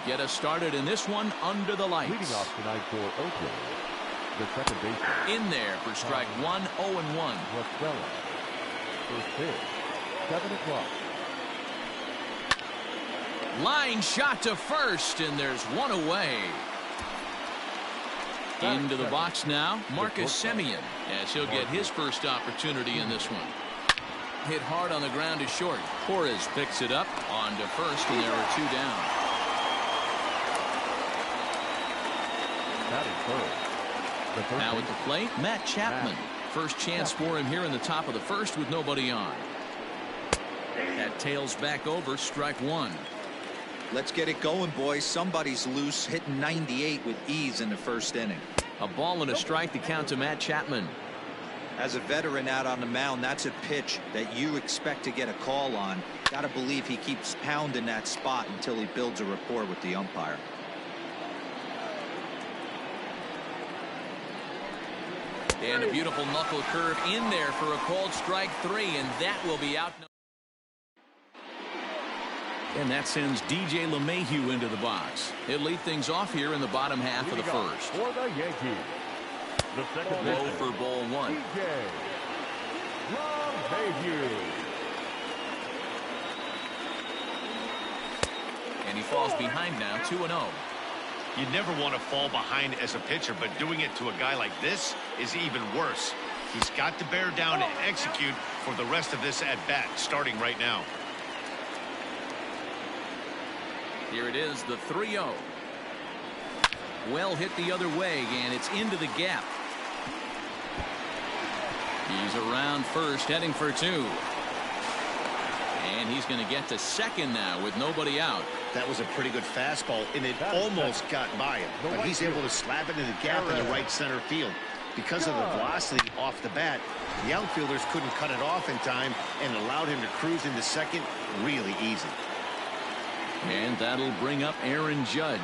get us started in this one under the lights. Leading off tonight for Oakland, the second baseman. In there for strike one, 0-1. First pitch, 7 o'clock. Line shot to first, and there's one away. Into the box now, Marcus Semien, as he'll get his first opportunity in this one. Hit hard on the ground to short. Torres picks it up on to first, and there are 2 down. Now at the plate, Matt Chapman. First chance for him here in the top of the first with nobody on. That tails back over, strike one. Let's get it going, boys. Somebody's loose, hitting 98 with ease in the first inning. A ball and a strike to count to Matt Chapman. As a veteran out on the mound, that's a pitch that you expect to get a call on. Got to believe he keeps pounding that spot until he builds a rapport with the umpire. And a beautiful knuckle curve in there for a called strike 3, and that will be out. And that sends DJ LeMahieu into the box. He'll lead things off here in the bottom half of the first. For the Yankees, the second low for ball 1. DJ LeMahieu. And he falls behind now, 2-0. You never want to fall behind as a pitcher, but doing it to a guy like this is even worse. He's got to bear down and execute for the rest of this at-bat, starting right now. Here it is, the 3-0. Well hit the other way, and it's into the gap. He's around first, heading for 2. And he's going to get to second now with nobody out. That was a pretty good fastball, and it almost got by him. But he's able to slap it in the gap in the right center field. Because of the velocity off the bat, the outfielders couldn't cut it off in time and allowed him to cruise into second really easy. And that'll bring up Aaron Judge.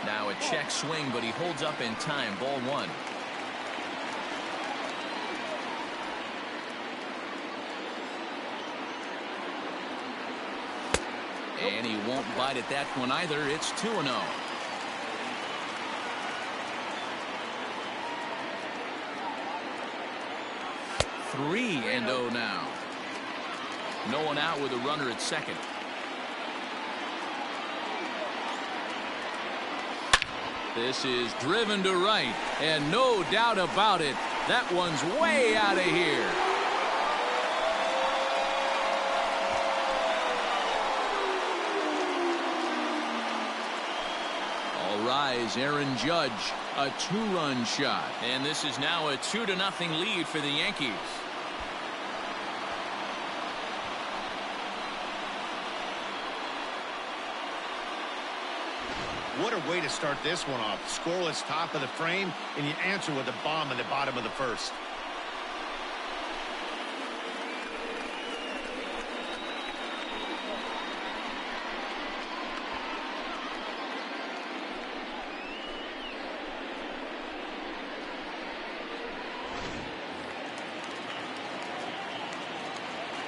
Now a check swing, but he holds up in time. Ball 1. And he won't bite at that one either. It's 2-0. Three and 0 now. No one out with a runner at second. This is driven to right, and no doubt about it, that one's way out of here. All rise, Aaron Judge, a 2-run shot, and this is now a 2-0 lead for the Yankees. What a way to start this one off. Scoreless top of the frame, and you answer with a bomb in the bottom of the first.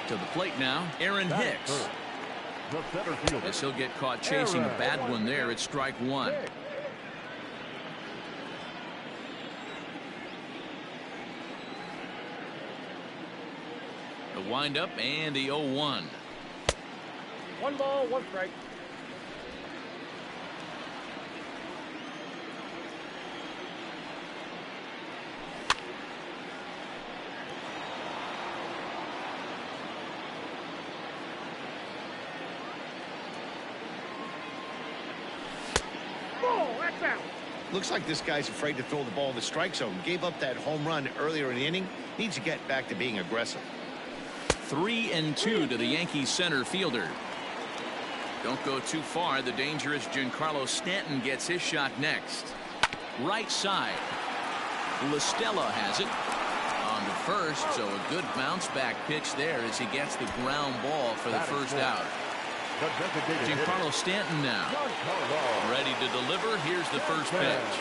To the plate now, Aaron Hicks. As he'll get caught chasing a bad one there, it's strike 1. The windup and the 0-1. 1 ball, 1 strike. Looks like this guy's afraid to throw the ball in the strike zone. Gave up that home run earlier in the inning. Needs to get back to being aggressive. 3-2 to the Yankees center fielder. Don't go too far. The dangerous Giancarlo Stanton gets his shot next. Right side. LaStella has it. On to first, so a good bounce back pitch there as he gets the ground ball for the first out. Giancarlo Stanton now. Ready to deliver. Here's the first pitch.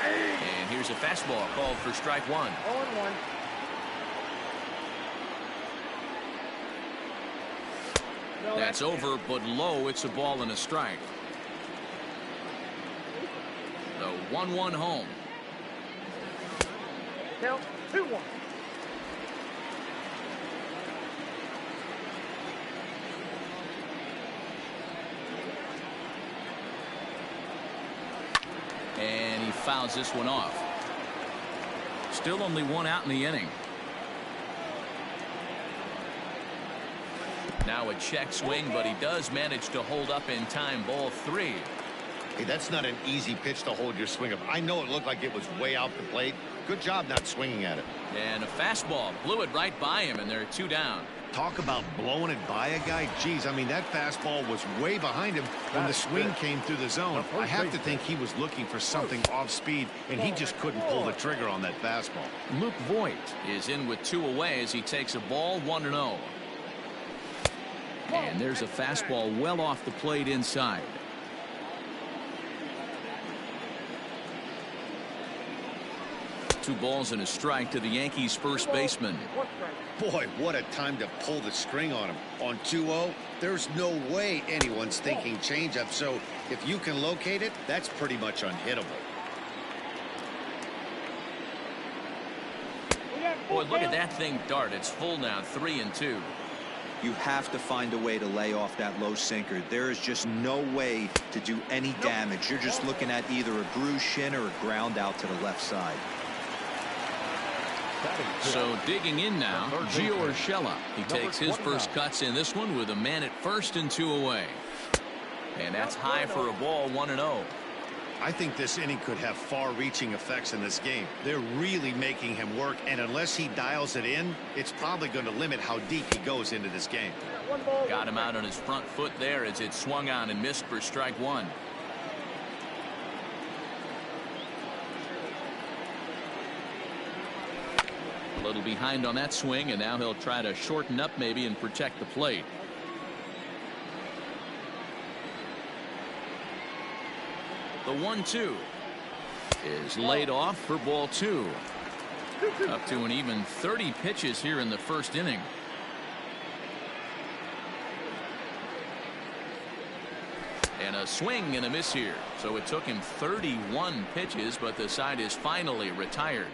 And here's a fastball called for strike 1. 0-1. That's over, but low. It's a ball and a strike. The 1-1 home. Count 2-1. And he fouls this one off. Still only one out in the inning. Now a check swing, but he does manage to hold up in time. Ball 3. Hey, that's not an easy pitch to hold your swing up. I know it looked like it was way out the plate. Good job not swinging at it. And a fastball blew it right by him, and there are 2 down. Talk about blowing it by a guy. Geez, I mean, that fastball was way behind him when the swing came through the zone. I have to think he was looking for something off speed, and he just couldn't pull the trigger on that fastball. Luke Voigt is in with 2 away as he takes a ball 1-0. And there's a fastball well off the plate inside. Two balls and a strike to the Yankees first baseman. Boy, what a time to pull the string on him. On 2-0, there's no way anyone's thinking changeup. So if you can locate it, that's pretty much unhittable. Boy, look at that thing dart. It's full now, 3-2. You have to find a way to lay off that low sinker. There is just no way to do any damage. You're just looking at either a bruised shin or a ground out to the left side. So digging in now, Gio Urshela. He takes his first cuts in this one with a man at first and 2 away. And that's high for a ball, 1-0. I think this inning could have far-reaching effects in this game. They're really making him work, and unless he dials it in, it's probably going to limit how deep he goes into this game. Got him out on his front foot there as it swung on and missed for strike 1. A little behind on that swing, and now he'll try to shorten up maybe and protect the plate. The 1-2 is laid off for ball 2. Up to an even 30 pitches here in the first inning. And a swing and a miss here. So it took him 31 pitches, but the side is finally retired.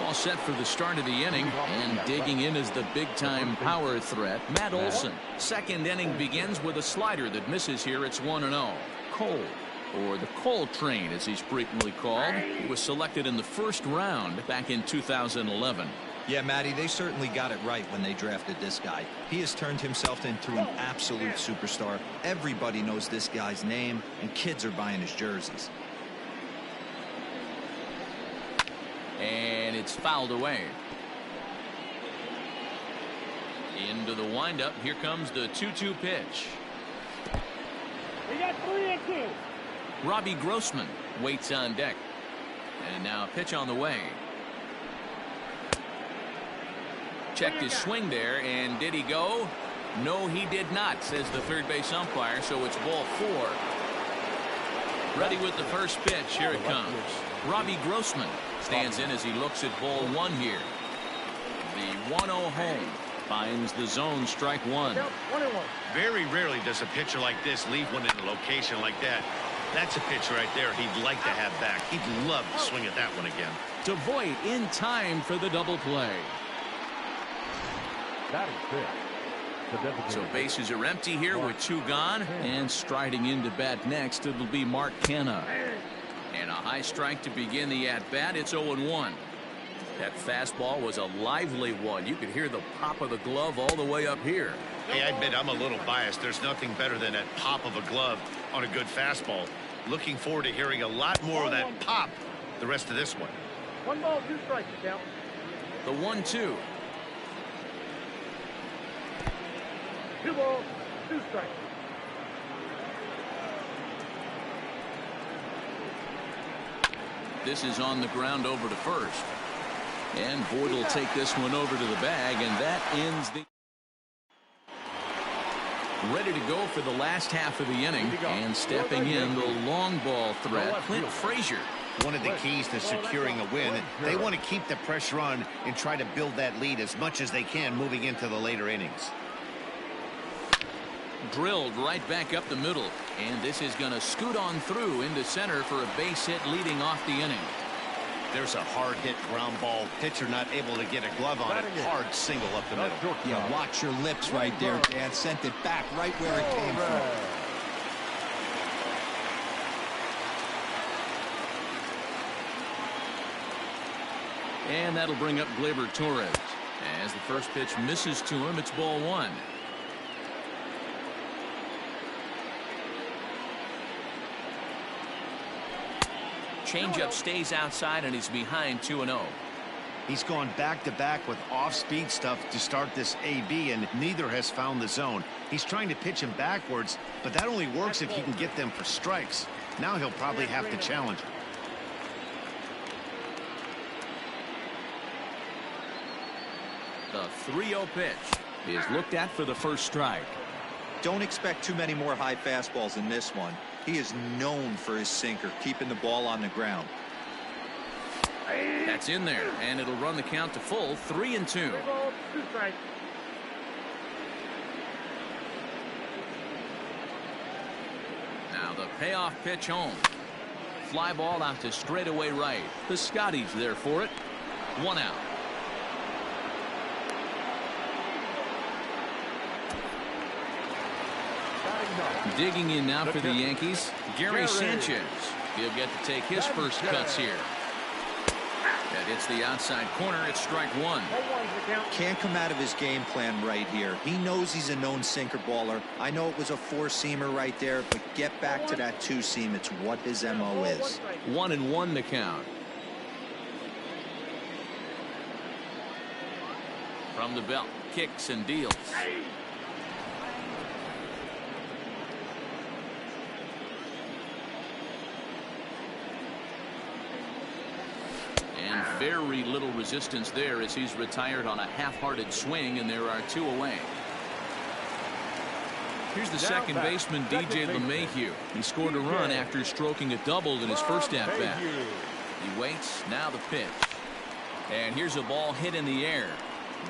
All set for the start of the inning, and digging in is the big-time power threat, Matt Olson. Second inning begins with a slider that misses here. It's 1-0. Cole, or the Cole Train as he's frequently called. He was selected in the first round back in 2011. Yeah, Matty, they certainly got it right when they drafted this guy. He has turned himself into an absolute superstar. Everybody knows this guy's name, and kids are buying his jerseys. And it's fouled away. Into the windup. Here comes the 2-2 pitch. We got 3-2. Robbie Grossman waits on deck. And now a pitch on the way. Checked his swing there, and did he go? No, he did not, says the third base umpire, so it's ball 4. Ready with the first pitch. Here it comes. Robbie Grossman stands in as he looks at ball 1 here. The 1-0 home finds the zone, strike 1. Very rarely does a pitcher like this leave one in a location like that. That's a pitch right there he'd like to have back. He'd love to swing at that one again. To Voigt in time for the double play. That is good. So bases are empty here with 2 gone, and striding into bat next it'll be Mark Canha. And a high strike to begin the at-bat. It's 0-1. That fastball was a lively one. You could hear the pop of the glove all the way up here. Hey, I admit I'm a little biased. There's nothing better than that pop of a glove on a good fastball. Looking forward to hearing a lot more of that pop the rest of this one. 1 ball, 2 strikes, count. The 1-2. 2 balls, 2 strikes. This is on the ground over to first. And Voigt will take this one over to the bag, and that ends the... Ready to go for the last half of the inning, and stepping in the long ball threat, Clint Frazier. One of the keys to securing a win, they want to keep the pressure on and try to build that lead as much as they can moving into the later innings. Drilled right back up the middle. And this is going to scoot on through into center for a base hit leading off the inning. There's a hard hit ground ball. Pitcher not able to get a glove on it. Hard single up the middle. Yeah, watch your lips right there, Dan. Sent it back right where it came from. And that'll bring up Gleyber Torres. As the first pitch misses to him, it's ball one. Changeup stays outside, and he's behind 2-0. He's gone back-to-back with off-speed stuff to start this AB, and neither has found the zone. He's trying to pitch him backwards, but that only works if he can get them for strikes. Now he'll probably have to challenge him. The 3-0 pitch is looked at for the first strike. Don't expect too many more high fastballs in this one. He is known for his sinker, keeping the ball on the ground. That's in there, and it'll run the count to full, 3-2. 2 strikes. Now the payoff pitch home. Fly ball out to straightaway right. The Scotty's there for it. 1 out. Digging in now for the Yankees, Gary Sanchez. He'll get to take his first cuts here. That hits the outside corner. It's strike one. Can't come out of his game plan right here. He knows he's a known sinker baller. I know it was a 4-seamer right there, but get back to that 2-seam. It's what his MO is. 1-1 the count. From the belt, kicks and deals. And very little resistance there as he's retired on a half-hearted swing, and there are 2 away. Here's the second baseman, DJ LeMahieu. He scored a run after stroking a double in his first at-bat. He waits, now the pitch. And here's a ball hit in the air,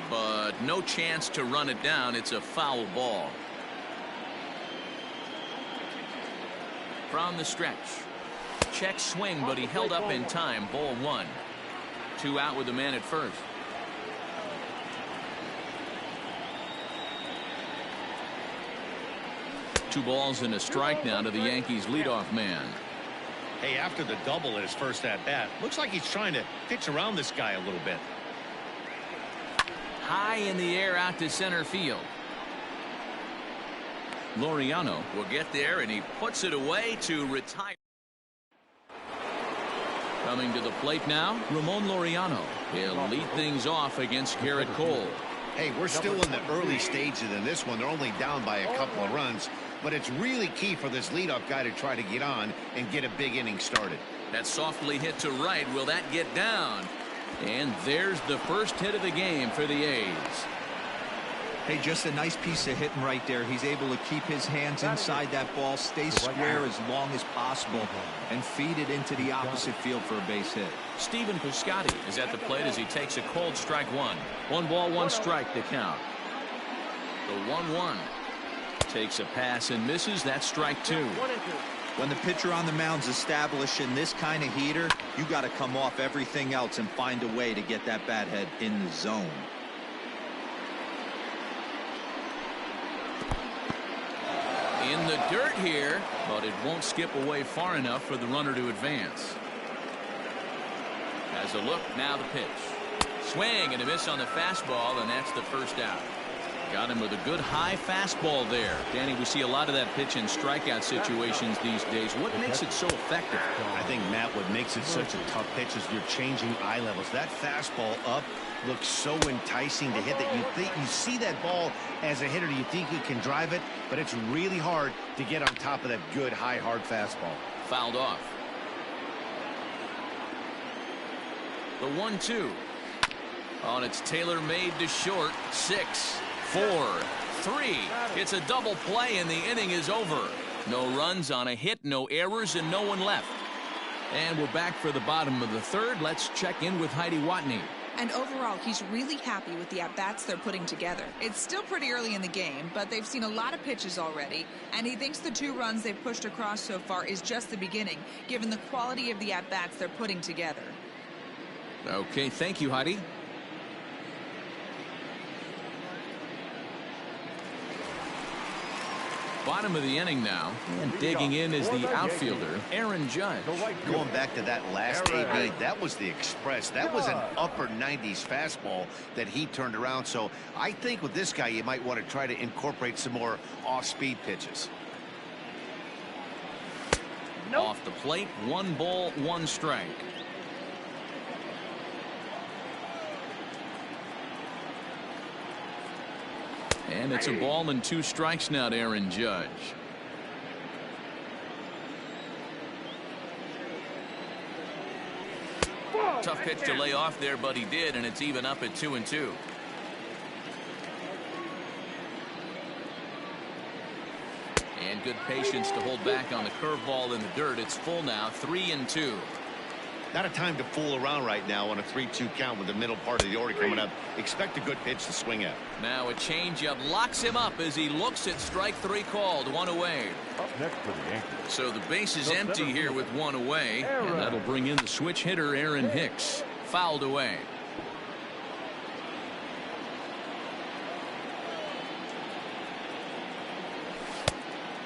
but no chance to run it down. It's a foul ball. From the stretch. Check swing, but he held up in time. Ball one. 2 out with the man at first. Two balls and a strike now to the Yankees leadoff man. Hey, after the double in his first at-bat, looks like he's trying to pitch around this guy a little bit. High in the air out to center field. Laureano will get there, and he puts it away to retire. Coming to the plate now, Ramon Laureano. He'll lead things off against Garrett Cole. Hey, we're still in the early stages in this one. They're only down by a couple of runs, but it's really key for this leadoff guy to try to get on and get a big inning started. That softly hit to right. Will that get down? And there's the first hit of the game for the A's. Hey, just a nice piece of hitting right there. He's able to keep his hands inside that ball, stay square as long as possible, and feed it into the opposite field for a base hit. Steven Piscotty is at the plate as he takes a cold strike one. 1 ball, 1 strike to count. The 1-1 takes a pass and misses. That's strike 2. When the pitcher on the mound's establishing this kind of heater, you got to come off everything else and find a way to get that bat head in the zone. In the dirt here, but it won't skip away far enough for the runner to advance. As a look, now the pitch. Swing and a miss on the fastball, and that's the first out. Got him with a good high fastball there. Danny, we see a lot of that pitch in strikeout situations these days. What makes it so effective? I think, Matt, what makes it such a tough pitch is you're changing eye levels. That fastball up looks so enticing to hit that you see that ball as a hitter, you think you can drive it, but it's really hard to get on top of that good high hard fastball. Fouled off. The 1-2. On its tailor-made to short. 6, 4, 3. It's a double play and the inning is over. No runs on a hit, no errors, and no one left. And we're back for the bottom of the third. Let's check in with Heidi Watney. And overall, he's really happy with the at-bats they're putting together. It's still pretty early in the game, but they've seen a lot of pitches already, and he thinks the 2 runs they've pushed across so far is just the beginning, given the quality of the at-bats they're putting together. Okay, thank you, Heidi. Bottom of the inning now, and digging in is the outfielder, Aaron Judge. Going back to that last AB, that was the express. That was an upper 90s fastball that he turned around. So I think with this guy, you might want to try to incorporate some more off-speed pitches. Off the plate, 1 ball, 1 strike. And it's a ball and 2 strikes now to Aaron Judge. Tough pitch to lay off there, but he did, and it's even up at 2-2. And good patience to hold back on the curveball in the dirt. It's full now, 3-2. Not a time to fool around right now on a 3-2 count with the middle part of the order coming up. Expect a good pitch to swing at. Now a changeup locks him up as he looks at strike 3 called, 1 away. Up next for the Yankees. So the base is empty here with 1 away, and that'll bring in the switch hitter Aaron Hicks. Fouled away.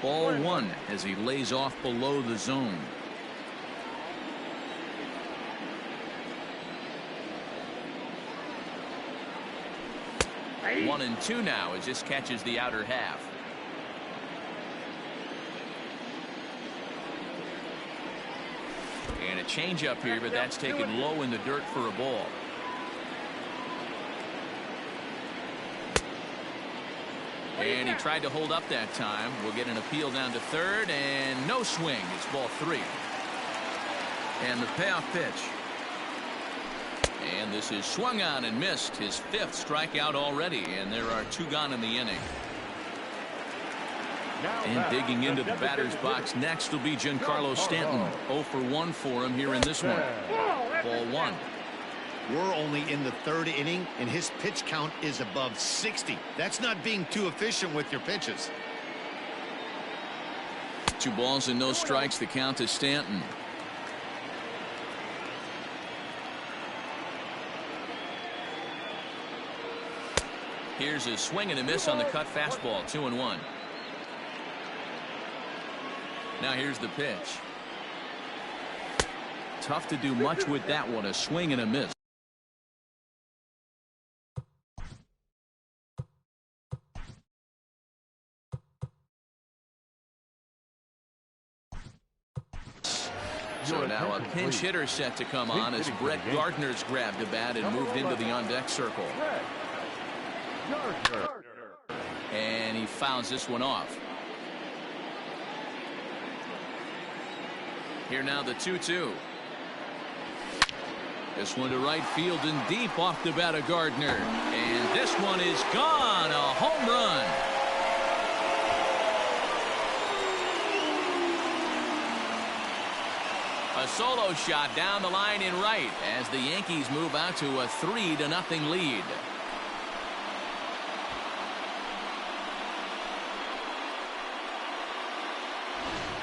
Ball 1 as he lays off below the zone. Hey. 1-2 now as this catches the outer half. And a changeup here, but that's taken low in the dirt for a ball. And he tried to hold up that time. We'll get an appeal down to third, and no swing. It's ball 3. And the payoff pitch. And this is swung on and missed. His 5th strikeout already, and there are 2 gone in the inning. And digging into the batter's box next will be Giancarlo Stanton. 0 for 1 for him here in this one. Ball 1. We're only in the 3rd inning, and his pitch count is above 60. That's not being too efficient with your pitches. 2 balls and no strikes. The count to Stanton. Here's a swing and a miss on the cut fastball. 2-1. Now here's the pitch. Tough to do much with that one. A swing and a miss. So now a pinch hitter set to come on as Brett Gardner's grabbed a bat and moved into the on-deck circle. And he fouls this one off. Here now the 2-2. This one to right field and deep off the bat of Gardner. And this one is gone. A home run. A solo shot down the line in right as the Yankees move out to a 3-0 lead.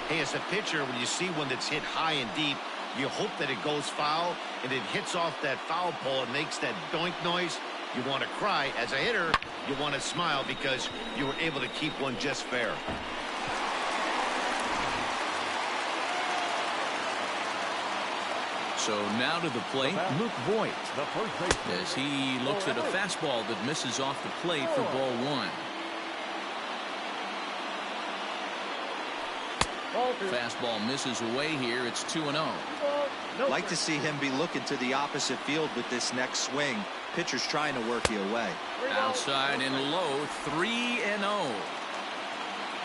Hey, as a pitcher, when you see one that's hit high and deep, you hope that it goes foul, and it hits off that foul pole and makes that doink noise. You want to cry. As a hitter, you want to smile because you were able to keep one just fair. So now to the plate, Luke Voigt, as he looks at a fastball that misses off the plate for ball 1. Fastball misses away here. It's 2-0. Like to see him be looking to the opposite field with this next swing. Pitcher's trying to work you away. Outside and low, 3-0.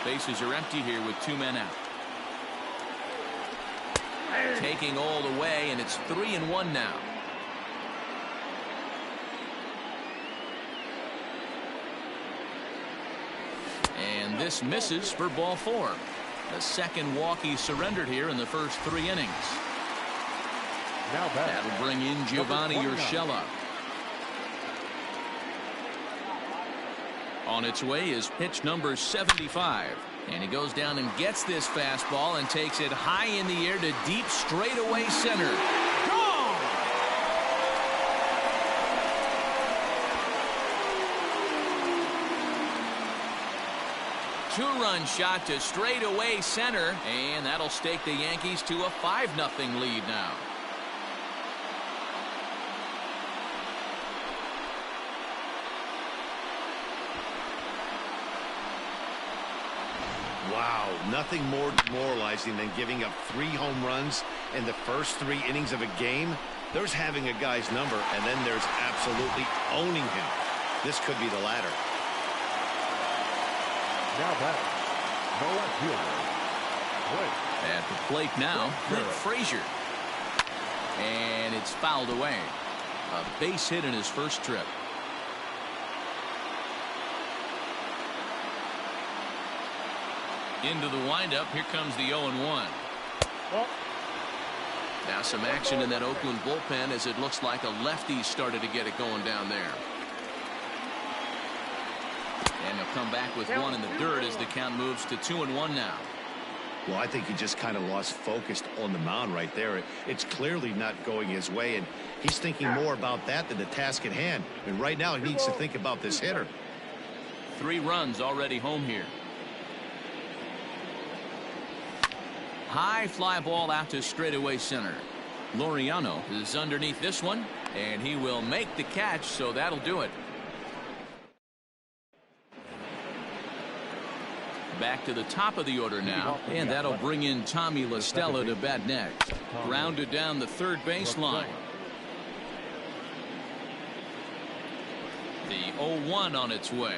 Bases are empty here with 2 men out. Taking all the way, and it's 3-1 now. And this misses for ball 4. The second walk he surrendered here in the first 3 innings. That'll bring in Giovanni Urshela. On its way is pitch number 75. And he goes down and gets this fastball and takes it high in the air to deep straightaway center. Gone! Two-run shot to straightaway center, and that'll stake the Yankees to a 5-0 lead now. Wow, nothing more demoralizing than giving up 3 home runs in the first 3 innings of a game. There's having a guy's number, and then there's absolutely owning him. This could be the latter. Now back, the left fielder, Blake. At the plate now, Clint Frazier. And it's fouled away. A base hit in his first trip. Into the windup. Here comes the 0-1. Now some action in that Oakland bullpen as it looks like a lefty started to get it going down there. And he'll come back with one in the dirt as the count moves to 2-1 now. Well, I think he just kind of lost focus on the mound right there. It's clearly not going his way, and he's thinking more about that than the task at hand. And right now he needs to think about this hitter. 3 runs already home here. High fly ball out to straightaway center. Laureano is underneath this one, and he will make the catch, so that'll do it. Back to the top of the order now, and that'll bring in Tommy La Stella to bat next. Grounded down the third baseline. The 0-1 on its way.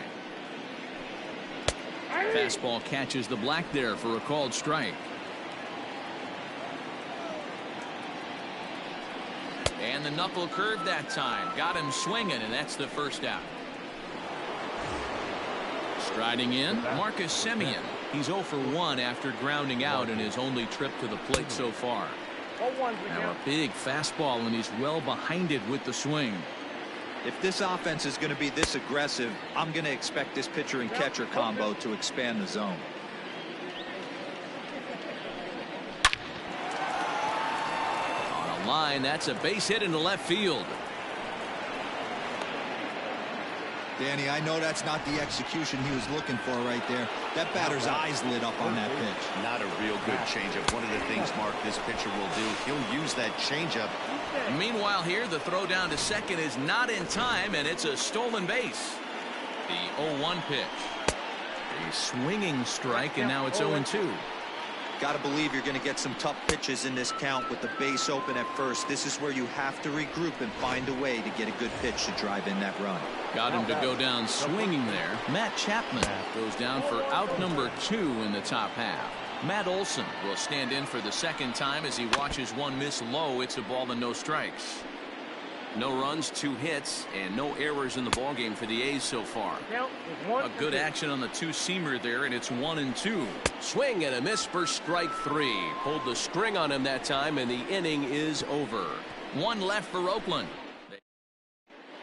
Fastball catches the black there for a called strike. And the knuckle curve that time. Got him swinging, and that's the first out. Striding in, Marcus Semien. He's 0 for 1 after grounding out in his only trip to the plate so far. Now a big fastball, and he's well behind it with the swing. If this offense is going to be this aggressive, I'm going to expect this pitcher and catcher combo to expand the zone. On a line, that's a base hit into left field. Danny, I know that's not the execution he was looking for right there. That batter's eyes lit up on that pitch. Not a real good changeup. One of the things, Mark, this pitcher will do, he'll use that changeup. Meanwhile here, the throw down to second is not in time, and it's a stolen base. The 0-1 pitch. A swinging strike, and now it's 0-2. Got to believe you're going to get some tough pitches in this count with the base open at first. This is where you have to regroup and find a way to get a good pitch to drive in that run. Got him to go down swinging there. Matt Chapman goes down for out number 2 in the top half. Matt Olson will stand in for the second time as he watches one miss low. It's a ball and no strikes. No runs, 2 hits, and no errors in the ballgame for the A's so far. A good action on the 2-seamer there, and it's 1-2. Swing and a miss for strike 3. Pulled the string on him that time, and the inning is over. 1 left for Oakland.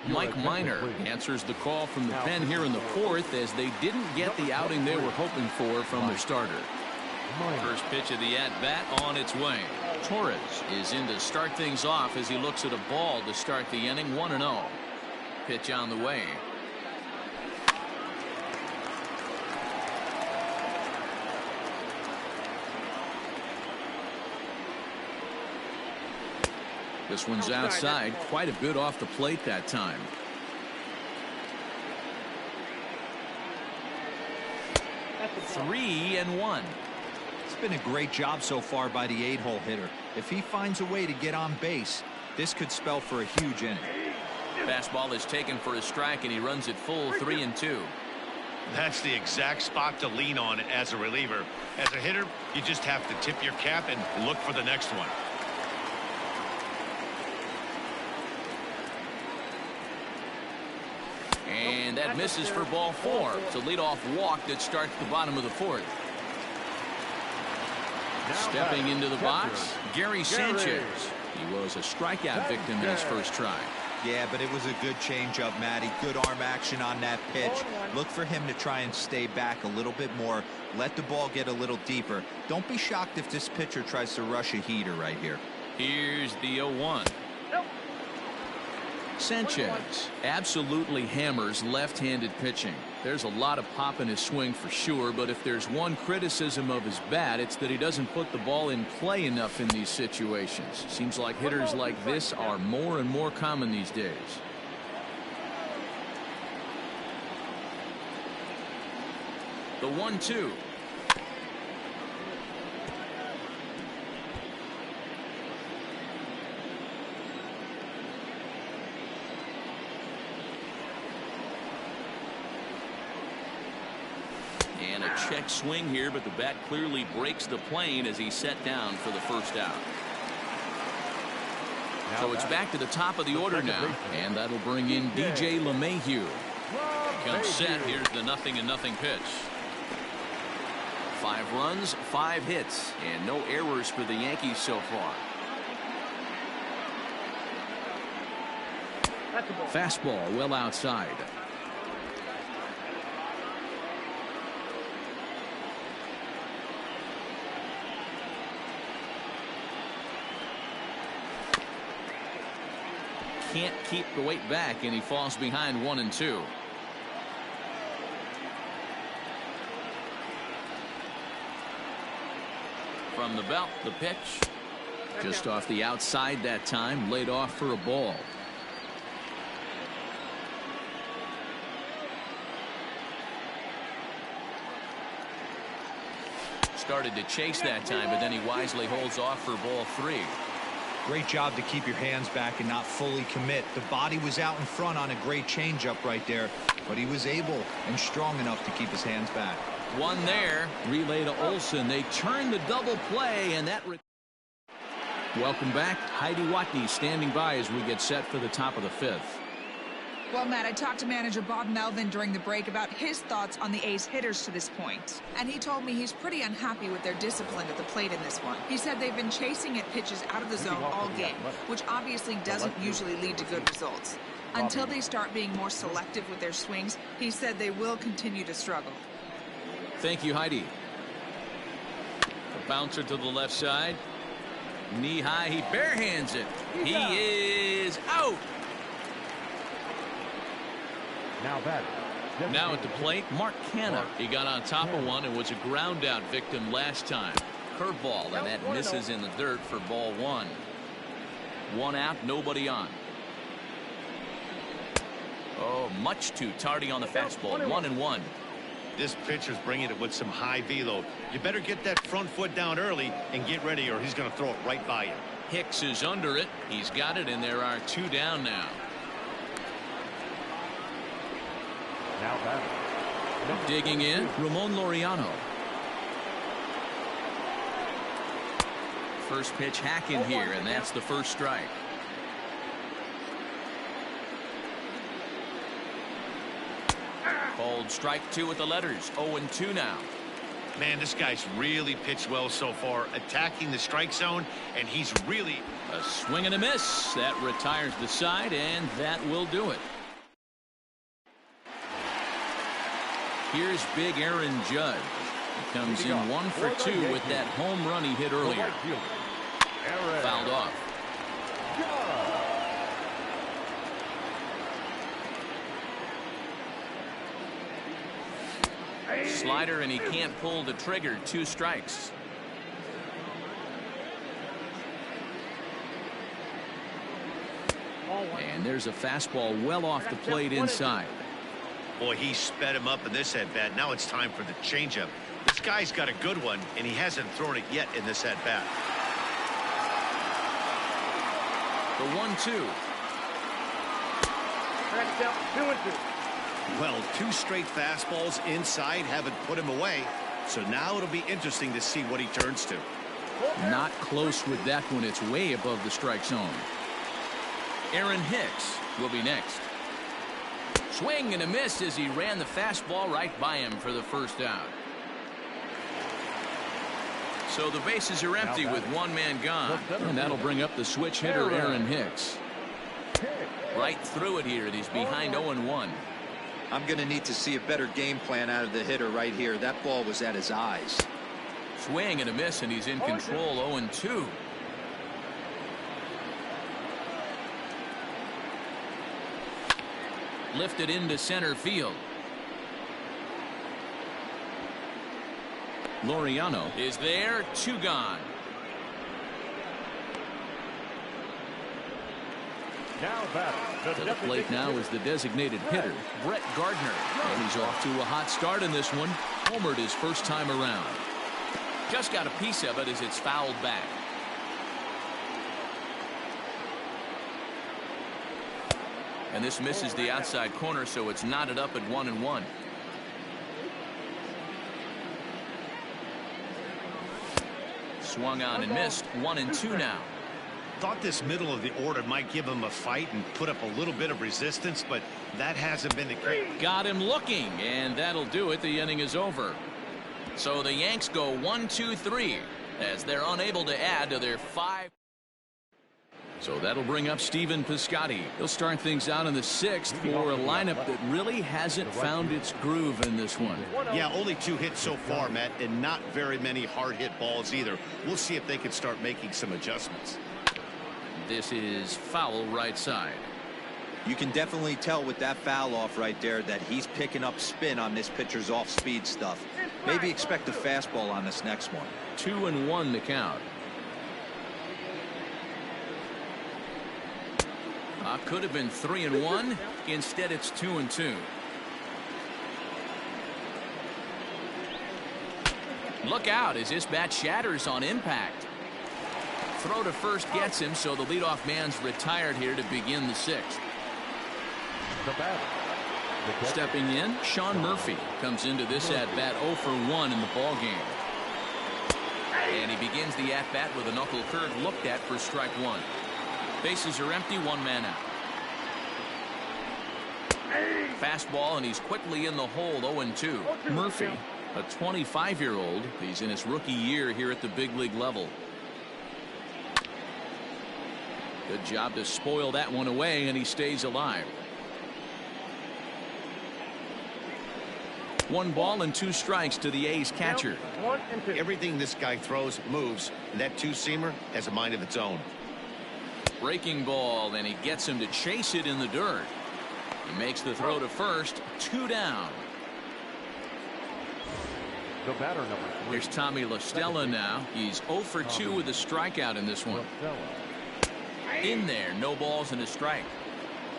Mike Minor answers the call from the pen here in the 4th as they didn't get the outing they were hoping for from their starter. First pitch of the at-bat on its way. Torres is in to start things off as he looks at a ball to start the inning. 1-0. Pitch on the way. This one's outside, quite a bit off the plate that time. That's 3-1. It's been a great job so far by the 8-hole hitter. If he finds a way to get on base, this could spell for a huge inning. Fastball is taken for a strike, and he runs it full 3-2. That's the exact spot to lean on as a reliever. As a hitter, you just have to tip your cap and look for the next one. And that misses for ball 4. It's a leadoff walk that starts the bottom of the 4th. Stepping into the box, Gary Sanchez. He was a strikeout victim in his first try. Yeah, but it was a good changeup, Matty. Good arm action on that pitch. Look for him to try and stay back a little bit more. Let the ball get a little deeper. Don't be shocked if this pitcher tries to rush a heater right here. Here's the 0-1. Sanchez absolutely hammers left-handed pitching. There's a lot of pop in his swing for sure, but if there's one criticism of his bat, it's that he doesn't put the ball in play enough in these situations. Seems like hitters like this are more and more common these days. The 1-2. And a check swing here, but the bat clearly breaks the plane as he's set down for the first out. So it's back to the top of the order now, and that'll bring in DJ LeMahieu. Comes set. Here's the 0-0 pitch. 5 runs, 5 hits, and no errors for the Yankees so far. Fastball well outside. Can't keep the weight back, and he falls behind 1-2. From the belt, the pitch. Just off the outside that time, laid off for a ball. Started to chase that time, but then he wisely holds off for ball 3. Great job to keep your hands back and not fully commit. The body was out in front on a great changeup right there, but he was able and strong enough to keep his hands back. One there. Relay to Olsen. They turn the double play, and that. Welcome back. Heidi Watney standing by as we get set for the top of the 5th. Well, Matt, I talked to manager Bob Melvin during the break about his thoughts on the A's hitters to this point. And he told me he's pretty unhappy with their discipline at the plate in this one. He said they've been chasing at pitches out of the zone all game, which obviously doesn't usually lead to good results. Until they start being more selective with their swings, he said they will continue to struggle. Thank you, Heidi. A bouncer to the left side. Knee high. He barehands it. He is out. Now at the plate, Mark Canha. He got on top of one and was a ground out victim last time. Curveball, and that misses in the dirt for ball 1. 1 out, nobody on. Oh, much too tardy on the fastball. 1-1. This pitcher's bringing it with some high velo. You better get that front foot down early and get ready, or he's going to throw it right by you. Hicks is under it. He's got it, and there are 2 down now. Digging in, Ramon Laureano. First pitch hack in here, and that's the first strike. Called strike 2 with the letters. 0-2 now. Man, this guy's really pitched well so far, attacking the strike zone, and he's really... A swing and a miss. That retires the side, and that will do it. Here's big Aaron Judge. He comes in 1 for 2 with that home run he hit earlier. Fouled off. Slider, and he can't pull the trigger. 2 strikes. And there's a fastball well off the plate inside. Boy, he sped him up in this at-bat. Now it's time for the changeup. This guy's got a good one, and he hasn't thrown it yet in this at-bat. The 1-2. Well, 2 straight fastballs inside haven't put him away. So now it'll be interesting to see what he turns to. Not close with that one. It's way above the strike zone. Aaron Hicks will be next. Swing and a miss as he ran the fastball right by him for the first out. So the bases are empty with 1 man gone. And that'll bring up the switch hitter, Aaron Hicks. Right through it here, and he's behind 0-1. I'm going to need to see a better game plan out of the hitter right here. That ball was at his eyes. Swing and a miss, and he's in control. 0-2. Lifted into center field. Laureano is there. 2 gone. Now batter. To the plate now is the designated hitter, Brett Gardner. And he's off to a hot start in this one. Homered his first time around. Just got a piece of it as it's fouled back. And this misses the outside corner, so it's knotted up at 1-1. Swung on and missed. 1-2 now. Thought this middle of the order might give him a fight and put up a little bit of resistance, but that hasn't been the case. Got him looking, and that'll do it. The inning is over. So the Yanks go 1-2-3 as they're unable to add to their 5. So that'll bring up Stephen Piscotty. He'll start things out in the 6th for a lineup that really hasn't found its groove in this one. Yeah, only 2 hits so far, Matt, and not very many hard hit balls either. We'll see if they can start making some adjustments. This is foul right side. You can definitely tell with that foul off right there that he's picking up spin on this pitcher's off-speed stuff. Maybe expect a fastball on this next one. 2-1 the count. Could have been 3-1. Instead, it's 2-2. Look out as this bat shatters on impact. Throw to first gets him, so the leadoff man's retired here to begin the 6th. The batter. Stepping in, Sean Murphy comes into this at-bat 0 for 1 in the ball game. And he begins the at-bat with a knuckle curve looked at for strike 1. Bases are empty, 1 man out. Fastball, and he's quickly in the hole. 0-2. Murphy, a 25-year-old. He's in his rookie year here at the big league level. Good job to spoil that one away, and he stays alive. 1 ball and 2 strikes to the A's catcher. 1-2. Everything this guy throws moves, and that 2-seamer has a mind of its own. Breaking ball, and he gets him to chase it in the dirt. He makes the throw to first. 2 down. The batter number 3. Here's Tommy La Stella now. He's 0 for 2 with a strikeout in this one. In there, no balls and a strike.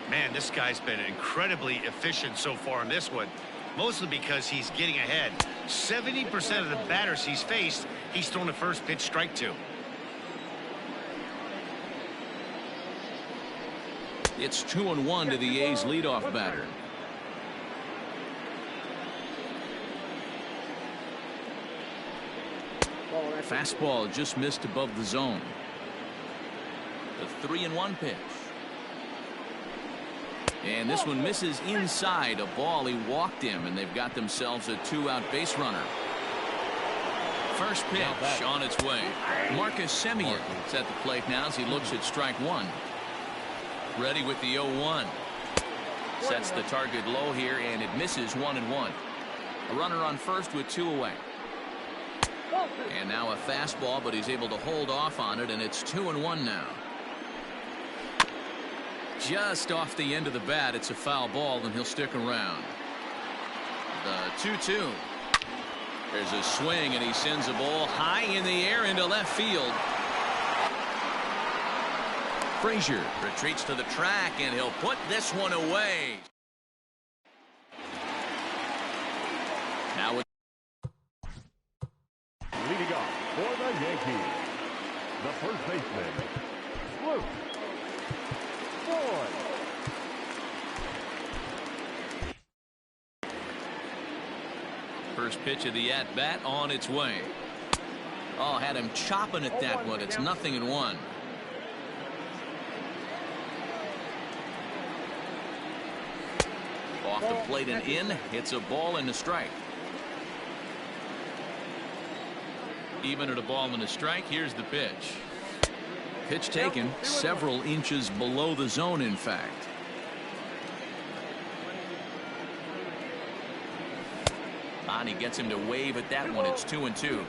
Man, this guy's been incredibly efficient so far in this one, mostly because he's getting ahead. 70% of the batters he's faced, he's thrown the first pitch strike to. It's 2-1 to the A's leadoff batter. Fastball just missed above the zone. The 3-1 pitch. And this one misses inside. A ball. He walked him, and they've got themselves a 2-out base runner. First pitch on its way. Marcus Semien is at the plate now as he looks at strike 1. Ready with the 0-1. Sets the target low here, and it misses. 1-1. A runner on first with 2 away. And now a fastball, but he's able to hold off on it, and it's 2-1 now. Just off the end of the bat, it's a foul ball, and he'll stick around. The 2-2. There's a swing, and he sends a ball high in the air into left field. Frazier retreats to the track, and he'll put this one away. Now with Leading off for the Yankees, the first baseman, Luke Boyd. first pitch of the at-bat on its way. Oh, had him chopping at that one. It's 0-1. Off the plate and in. Hits a ball and a strike. Even at a ball and a strike. Here's the pitch. Pitch taken several inches below the zone, in fact. spot. He gets him to wave at that one. It's 2-2.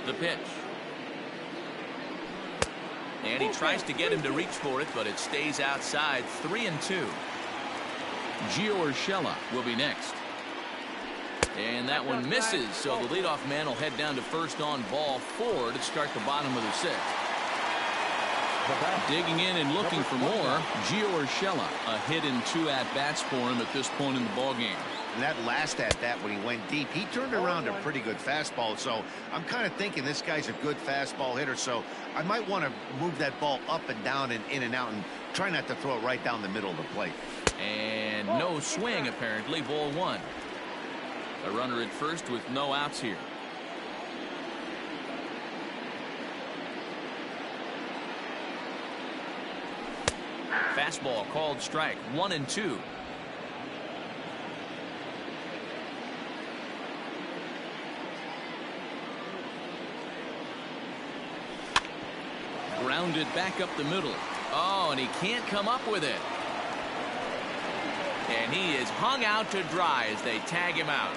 The pitch. And he tries to get him to reach for it, but it stays outside. 3-2. Gio Urshela will be next. And that one misses, so the leadoff man will head down to first on ball 4 to start the bottom of the 6th. Digging in and looking for more, Gio Urshela. A hit in 2 at-bats for him at this point in the ballgame. And that last at-bat when he went deep, he turned around a pretty good fastball. So I'm kind of thinking this guy's a good fastball hitter. So I might want to move that ball up and down and in and out and try not to throw it right down the middle of the plate. And no swing, apparently. Ball 1. A runner at first with no outs here. Fastball called strike. 1-2. Grounded back up the middle. Oh, and he can't come up with it. And he is hung out to dry as they tag him out.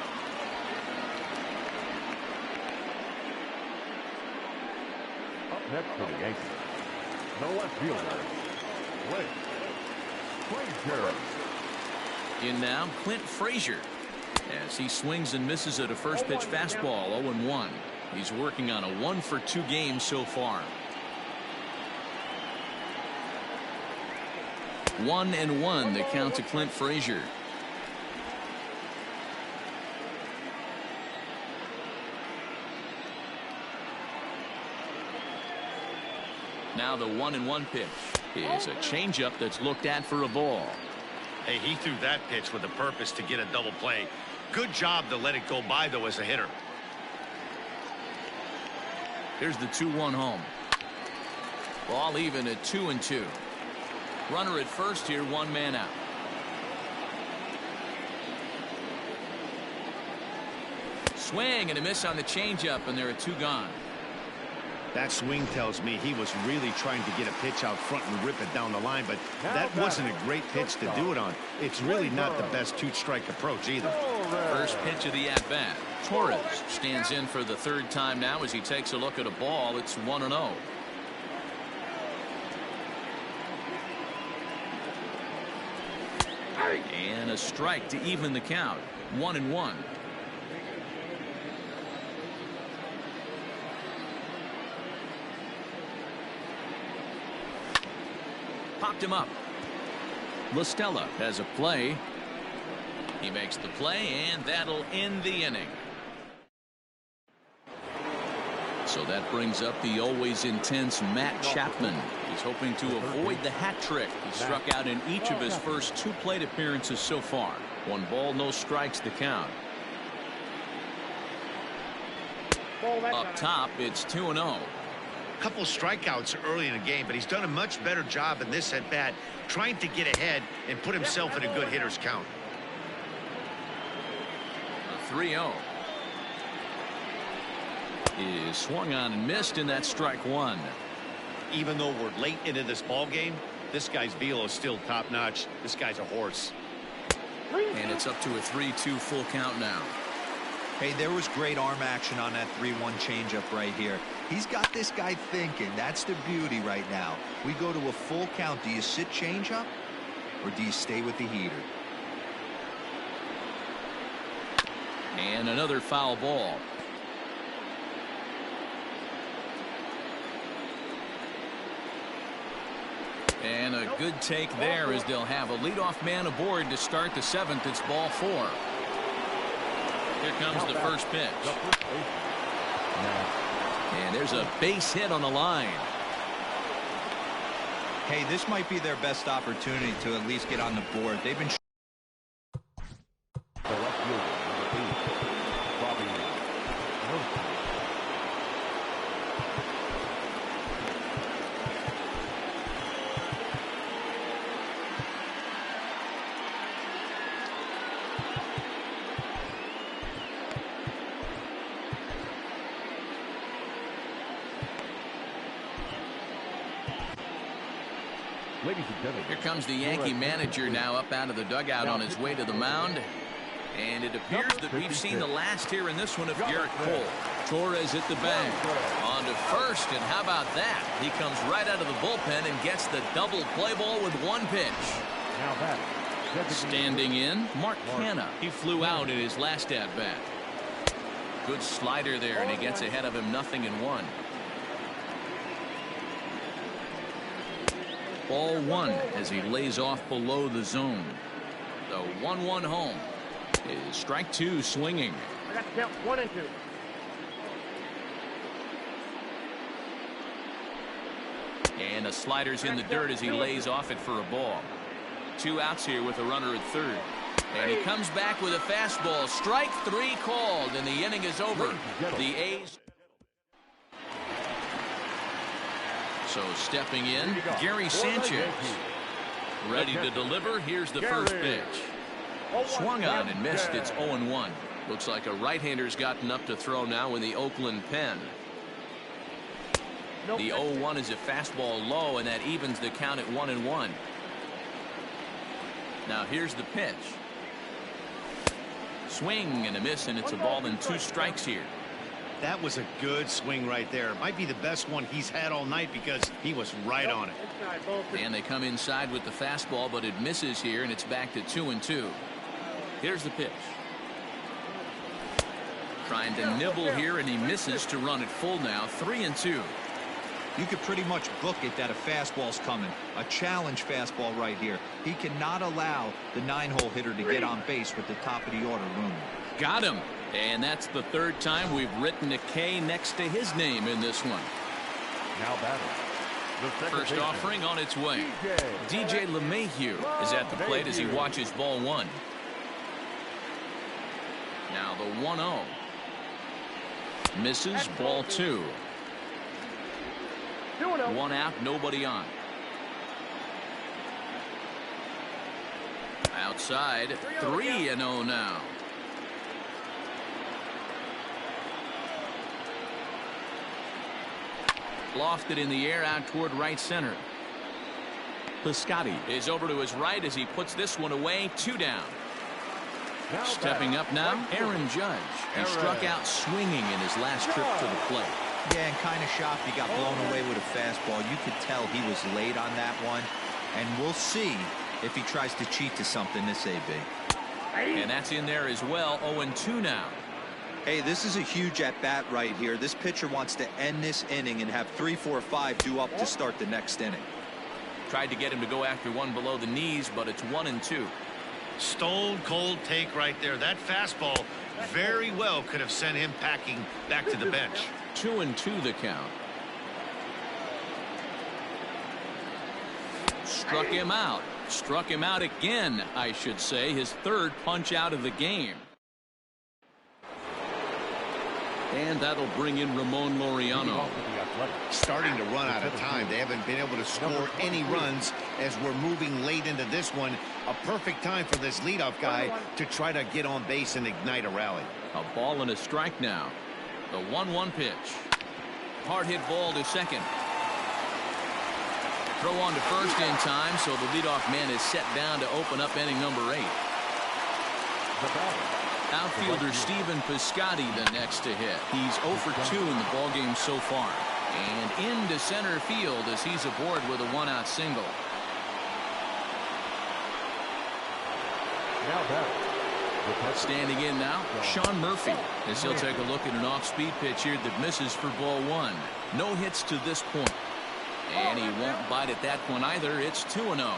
Up next for the Yankees, the left fielder, Frazier. In now, Clint Frazier, as he swings and misses at a first pitch fastball. 0-1. He's working on a 1-for-2 game so far. 1-1 the count to Clint Frazier. Now the 1-1 pitch is a changeup that's looked at for a ball. Hey, he threw that pitch with a purpose to get a double play. Good job to let it go by, though, as a hitter. Here's the 2-1 home. Ball even at 2-2. Runner at first here, 1 man out. Swing and a miss on the changeup, and there are 2 gone. That swing tells me he was really trying to get a pitch out front and rip it down the line, but that wasn't a great pitch to do it on. It's really not the best 2-strike approach either. First pitch of the at-bat. Torres stands in for the 3rd time now as he takes a look at a ball. It's 1-0. And a strike to even the count. 1-1. Popped him up. LaStella has a play. He makes the play, and that'll end the inning. So that brings up the always intense Matt Chapman. He's hoping to avoid the hat trick. He struck out in each of his first 2 plate appearances so far. 1 ball, no strikes to count. Up top, it's 2-0. Couple strikeouts early in the game, but he's done a much better job in this at bat trying to get ahead and put himself in a good hitter's count. 3-0 is swung on and missed, and that's strike 1. Even though we're late into this ball game, this guy's velo is still top notch. This guy's a horse. And it's up to a 3-2 full count now. Hey, there was great arm action on that 3-1 changeup right here. He's got this guy thinking. That's the beauty right now. We go to a full count. Do you sit changeup or do you stay with the heater? And another foul ball. And a good take there as they'll have a leadoff man aboard to start the 7th. It's ball 4. Here comes the first pitch. And there's a base hit on the line. Hey, this might be their best opportunity to at least get on the board. They've been The left fielder, number 8, Robbie. Ladies and gentlemen. Here comes the Yankee manager now up out of the dugout on his way to the mound. And it appears that we've seen the last here in this one of Garrett Cole. Torres at the bag. On to first, and how about that? He comes right out of the bullpen and gets the double play ball with one pitch. Now that. Standing in, Mark Canha. He flew out in his last at-bat. Good slider there, and he gets ahead of him 0-1. Ball one as he lays off below the zone. The 1-1 home is strike two swinging. I got to count 1 and 2. And a slider's in the dirt as he lays off it for a ball. 2 outs here with a runner at third. And he comes back with a fastball. Strike 3 called, and the inning is over. The A's. So stepping in, Gary Sanchez. Ready to deliver. Here's the first pitch. Swung on and missed. It's 0-1. Looks like a right-hander's gotten up to throw now in the Oakland pen. The 0-1 is a fastball low, and that evens the count at 1-1. Now here's the pitch. Swing and a miss, and it's a ball and 2 strikes here. That was a good swing right there. Might be the best one he's had all night because he was right on it. And they come inside with the fastball, but it misses here, and it's back to 2-2. Here's the pitch. Trying to nibble here, and he misses to run it full now. 3-2. You could pretty much book it that a fastball's coming. A challenge fastball right here. He cannot allow the 9-hole hitter to get on base with the top of the order room. Got him. And that's the 3rd time we've written a K next to his name in this one. Now batting. First offering on its way. DJ LeMahieu is at the plate as he watches ball 1. Now the 1-0. Misses, ball 2. 1 out, nobody on. Outside, 3-0 now. Lofted in the air out toward right center. Piscotty is over to his right as he puts this one away. 2 down. Stepping up now, Aaron Judge. He struck out swinging in his last trip to the plate. Yeah, and kind of shocked he got blown away with a fastball. You could tell he was late on that one. And we'll see if he tries to cheat to something this AB. And that's in there as well. 0-2 now. Hey, this is a huge at-bat right here. This pitcher wants to end this inning and have 3, 4, 5 due up to start the next inning. Tried to get him to go after one below the knees, but it's 1-2. Stone cold take right there. That fastball very well could have sent him packing back to the bench. 2-2 the count. Struck him out. Struck him out again, I should say. His 3rd punch out of the game. And that'll bring in Ramon Laureano. Starting to run out of time. They haven't been able to score any runs as we're moving late into this one. A perfect time for this leadoff guy to try to get on base and ignite a rally. A ball and a strike now. The 1-1 pitch. Hard hit ball to second. Throw on to first in time, so the leadoff man is set down to open up inning number 8. Outfielder Stephen Piscotty the next to hit. He's 0 for 2 in the ballgame so far. And into center field as he's aboard with a 1-out single. Now batting. Standing in now, Sean Murphy, as he'll take a look at an off-speed pitch here that misses for ball 1. No hits to this point. And he won't bite at that one either. It's 2-0.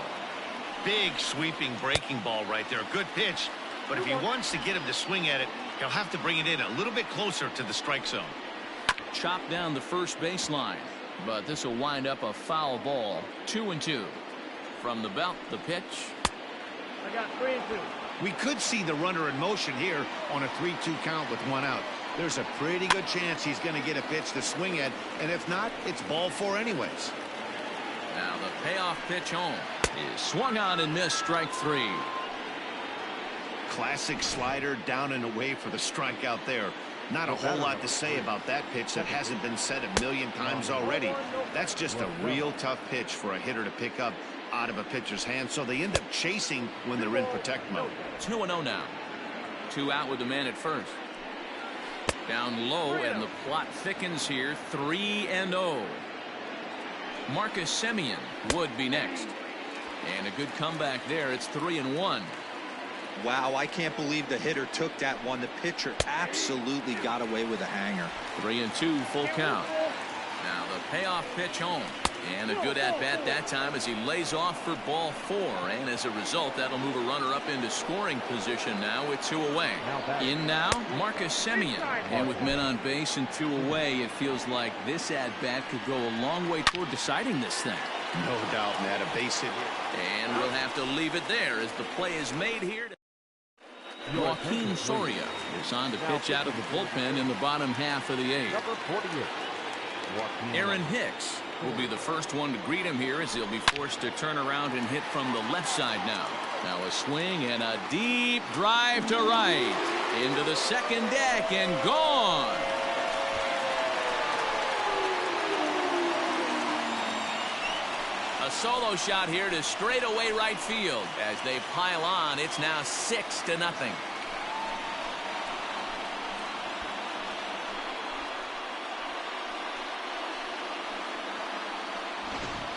Big sweeping breaking ball right there. Good pitch. But if he wants to get him to swing at it, he'll have to bring it in a little bit closer to the strike zone. Chopped down the first baseline. But this will wind up a foul ball. 2-2. From the belt, the pitch. I got 3 and 2. We could see the runner in motion here on a 3-2 count with 1 out. There's a pretty good chance he's going to get a pitch to swing at, and if not, it's ball 4 anyways. Now the payoff pitch home is swung on and missed. Strike 3. Classic slider down and away for the strikeout there. Not a whole lot to say about that pitch that hasn't been said a million times already. That's just a real tough pitch for a hitter to pick up. out of a pitcher's hand, so they end up chasing when they're in protect mode. 2-0 now. 2 out with the man at first. Down low, and the plot thickens here. 3-0. Marcus Semien would be next. And a good comeback there. It's 3-1. Wow, I can't believe the hitter took that one. The pitcher absolutely got away with a hanger. 3-2, full count. Now the payoff pitch home. And a good at-bat that time as he lays off for ball 4. And as a result, that'll move a runner up into scoring position now with 2 away. In now, Marcus Semien. And with men on base and 2 away, it feels like this at-bat could go a long way toward deciding this thing. No doubt, Matt. A base hit here. And we'll have to leave it there as the play is made here. Joaquin Soria is on to pitch out of the bullpen in the bottom half of the 8th. Number 48. Aaron Hicks will be the first one to greet him here as he'll be forced to turn around and hit from the left side now. Now a swing and a deep drive to right into the second deck and gone. A solo shot here to straightaway right field. As they pile on, it's now 6-0.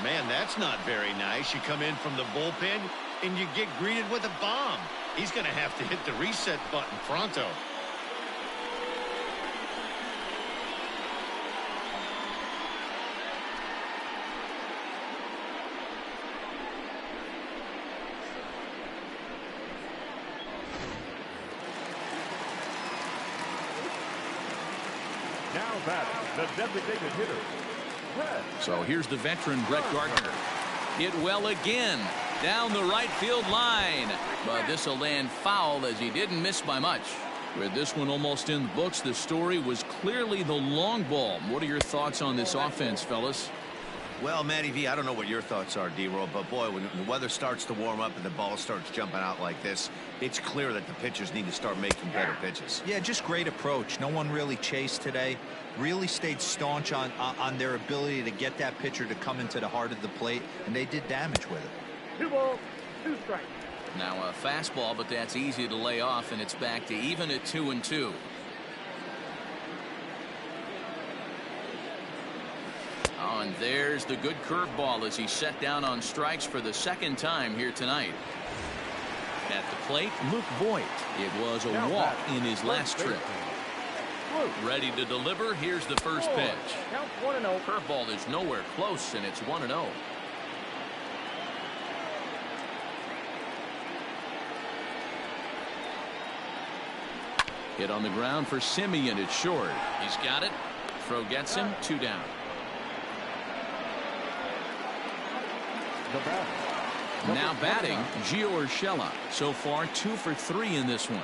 Man, that's not very nice. You come in from the bullpen and you get greeted with a bomb. He's going to have to hit the reset button pronto. Now batting, the designated hitter. So here's the veteran Brett Gardner. Hit well again down the right field line, but this will land foul as he didn't miss by much. With this one almost in the books, the story was clearly the long ball. What are your thoughts on this offense, fellas? Well, Matty V, I don't know what your thoughts are, D-Roll, but boy, when the weather starts to warm up and the ball starts jumping out like this, it's clear that the pitchers need to start making better pitches. Yeah, just great approach. No one really chased today. Really stayed staunch on their ability to get that pitcher to come into the heart of the plate, and they did damage with it. 2 balls, 2 strikes. Now a fastball, but that's easy to lay off, and it's back to even at 2-2. Oh, and there's the good curveball as he set down on strikes for the second time here tonight. At the plate, Luke Voigt. It was a walk in his last trip. Ready to deliver. Here's the first pitch. Count 1-0. Curveball is nowhere close, and it's 1-0. Hit on the ground for Semien. It's short. He's got it. Throw gets him. 2 down. Now batting, Gio Urshela. So far 2 for 3 in this one.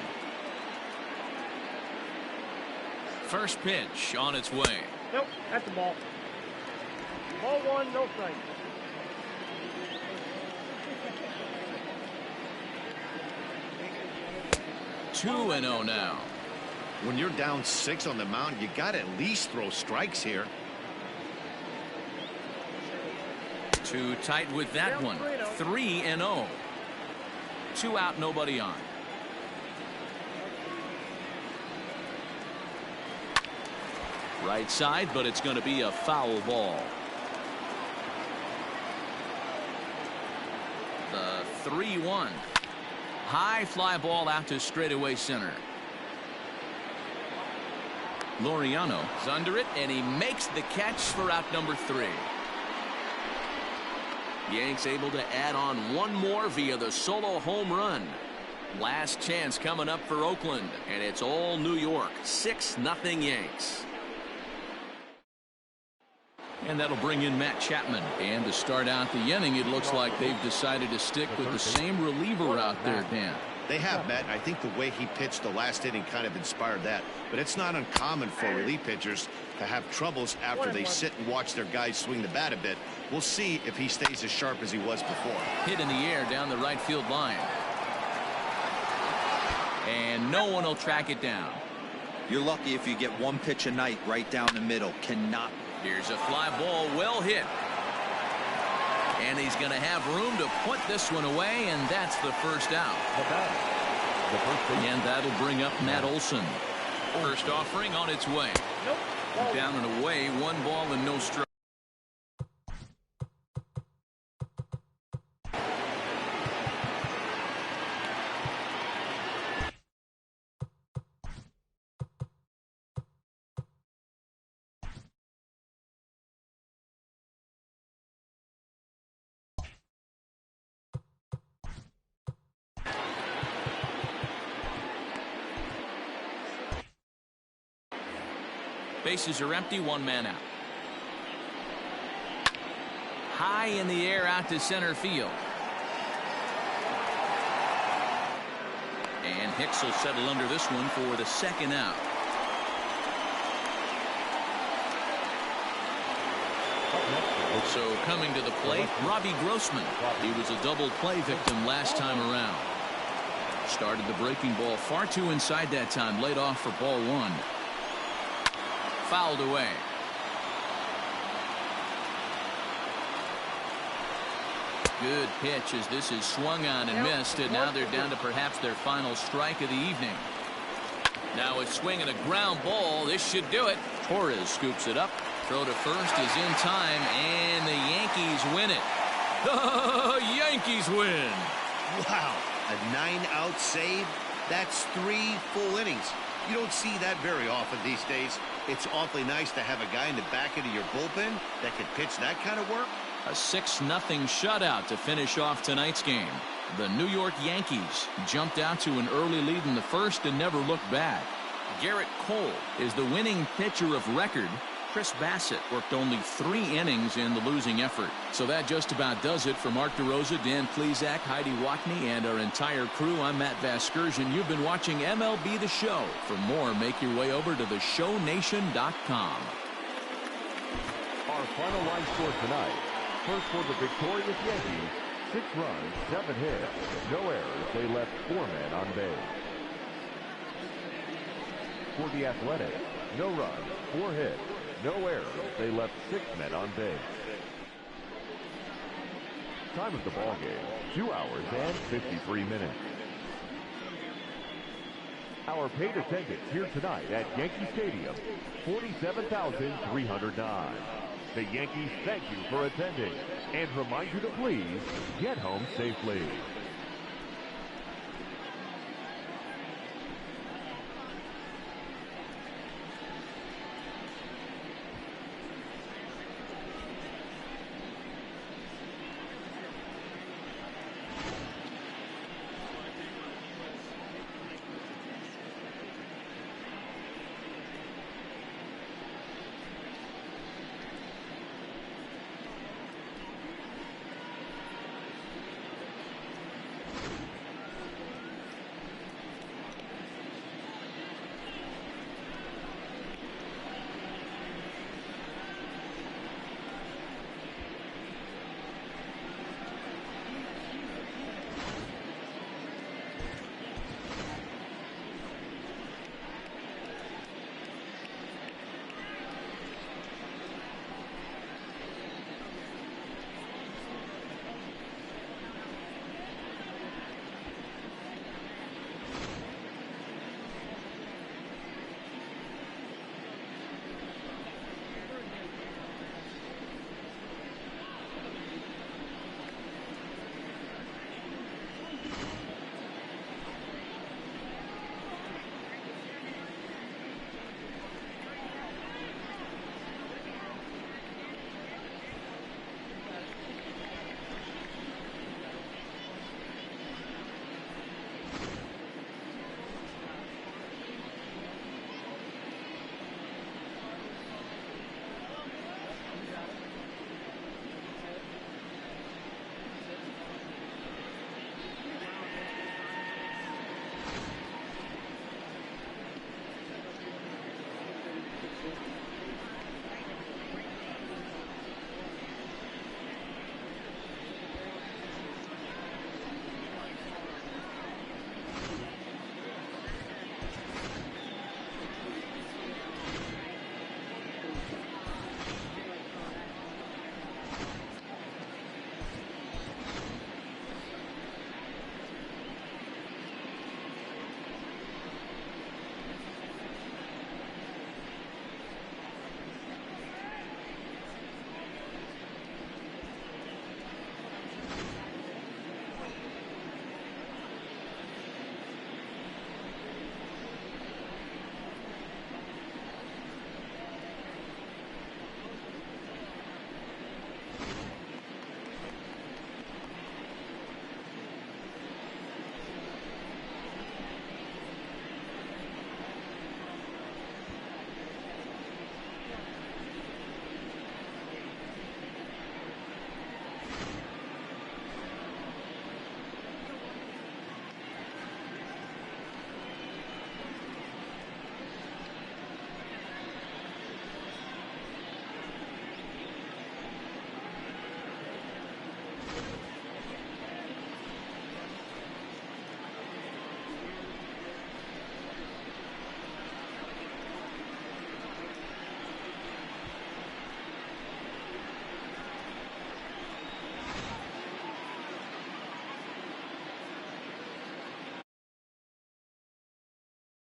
First pitch on its way. Nope, that's the ball. Ball 1, no strike. Two and 0 now. When you're down 6 on the mound, you got to at least throw strikes here. Too tight with that one. 3-0. 2 out, nobody on. Right side, but it's going to be a foul ball. The 3-1. High fly ball out to straightaway center. Laureano is under it, and he makes the catch for out number 3. Yanks able to add on one more via the solo home run. Last chance coming up for Oakland, and it's all New York. 6-0 Yanks. And that'll bring in Matt Chapman. And to start out the inning, it looks like they've decided to stick with the same reliever out there, Dan. They have, Matt. I think the way he pitched the last inning kind of inspired that. But it's not uncommon for relief pitchers to have troubles after they sit and watch their guys swing the bat a bit. We'll see if he stays as sharp as he was before. Hit in the air down the right field line. And no one will track it down. You're lucky if you get one pitch a night right down the middle. Cannot. Here's a fly ball, well hit. And he's going to have room to put this one away, and that's the first out. And that'll bring up Matt Olson. First offering on its way. Down and away, 1 ball and no strike. Bases are empty, 1 man out. High in the air out to center field. And Hicks will settle under this one for the 2nd out. So coming to the plate, Robbie Grossman. He was a double play victim last time around. Started the breaking ball far too inside that time, laid off for ball 1. Fouled away. Good pitch as this is swung on and missed, and now they're down to perhaps their final strike of the evening. Now a swing and a ground ball. This should do it. Torres scoops it up. Throw to first is in time, and the Yankees win it. The Yankees win. Wow, a 9-out save. That's 3 full innings. You don't see that very often these days. It's awfully nice to have a guy in the back end of your bullpen that can pitch that kind of work. A 6-0 shutout to finish off tonight's game. The New York Yankees jumped out to an early lead in the first and never looked back. Garrett Cole is the winning pitcher of record. Chris Bassett worked only 3 innings in the losing effort. So that just about does it for Mark DeRosa, Dan Plesac, Heidi Watney, and our entire crew. I'm Matt Vasgersian. You've been watching MLB The Show. For more, make your way over to theshownation.com. Our final line score tonight. First for the victorious Yankees, 6 runs, 7 hits, no errors. They left 4 men on base. For the Athletics, no runs, 4 hits, no errors. They left 6 men on base. Time of the ball game, 2 hours and 53 minutes. Our paid attendance here tonight at Yankee Stadium, 47,309. The Yankees thank you for attending and remind you to please get home safely.